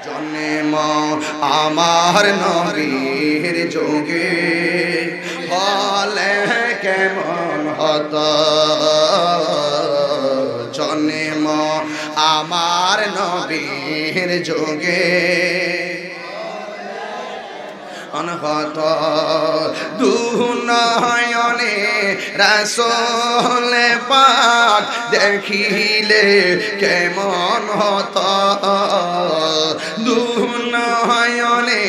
জন্ম আমার নবীর যুগে হলে কেমন হতো, জন্ম আমার নবীর যুগে অনহত দুনয়নে রাসূল পাক দেখিলে কেমন হতো, দুনয়নে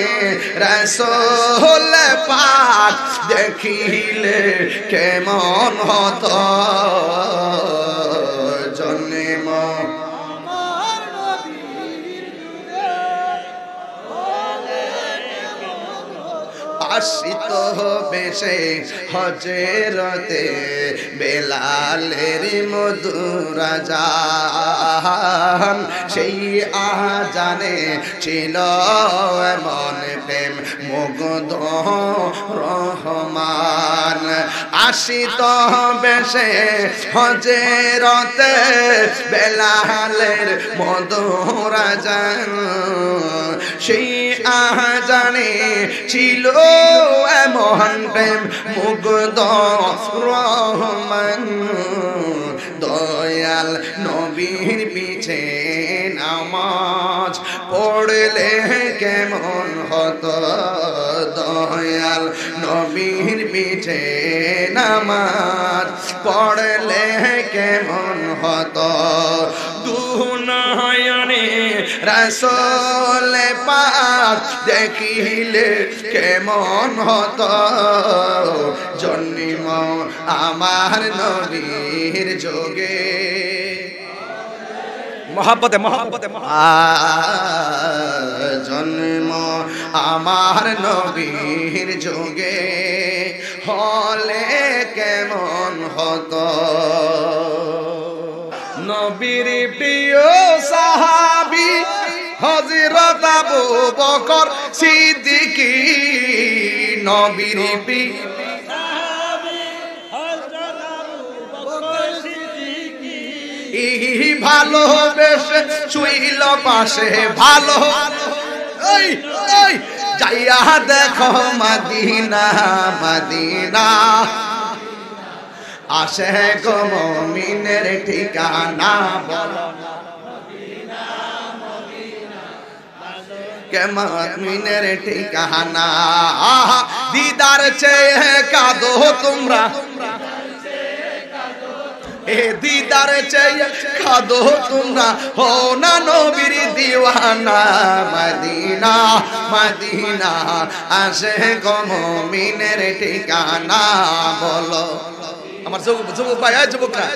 রাসূল পাক দেখিলে কেমন হতো, জন্ম আসিত বেশে হজরতে বেলালের মধুর আযান, সেই আযানে ছিল এমন প্রেম মুগ্ধ রহমান। আসিত বেশে হজরতে বেলালের মধুর আযান, সেই আযানে ছিল এমন প্রেম মুগ্ধ রহমান। দয়াল নবীর পিছে নামাজ পড়লে কেমন হতো, দয়াল নবীর পিছে নামাজ পড়লে কেমন হতো, দুনয়নে রাসূল পাক দেখিলে কেমন হতো, জন্ম আমার নবীর যুগে মহব্বতে মহব্বতে জন্ম আমার নবীর যুগে হলে কেমন হতো। নবীর প্রিয় সাহাবী হযরত আবু বকর সিদ্দিকী, নবীর প্রিয় ভালোবেসে শুইল পাশে, ভালো ওই ওই যাইয়া দেখো মদিনা মদিনা, আসে গো মুমিনের ঠিকানা, বলো মুমিনের ঠিকানা, দিদার চেয়ে কাঁদো তোমরা, এ দিদার চেয়ে কাঁদো তোমরা, হো না নবীর দিওয়ানা, মদিনা মদিনা আসে গো মুমিনের ঠিকানা, বলো আমার যুবক ভাই, যুবকরা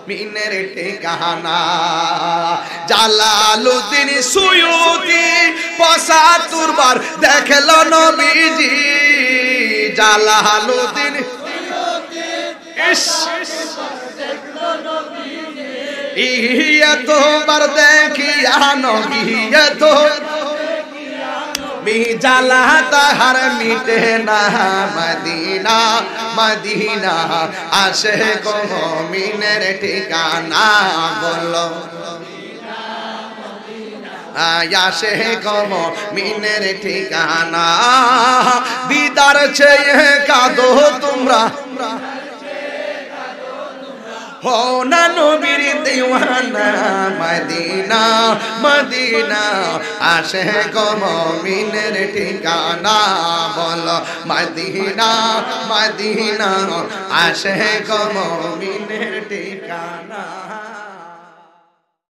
মিনের ঠিকানা। জালালউদ্দিন সুয়ুতি ৭৫ বার দেখলো নবীজি, জালালউদ্দিন এতবার দেখিয়া নবী, এত জালা তাহার মিটে না, মদিনা মদিনা আসে গো মুমিনের ঠিকানা, বলো আসে গো মুমিনের ঠিকানা, দিদার চেয়ে কাঁদো তোমরা, হো না নবীর দিওয়ানা, মদিনা মদিনা আসে গো মুমিনের ঠিকানা, বলো মদিনা মদিনা আসে গো মুমিনের ঠিকানা।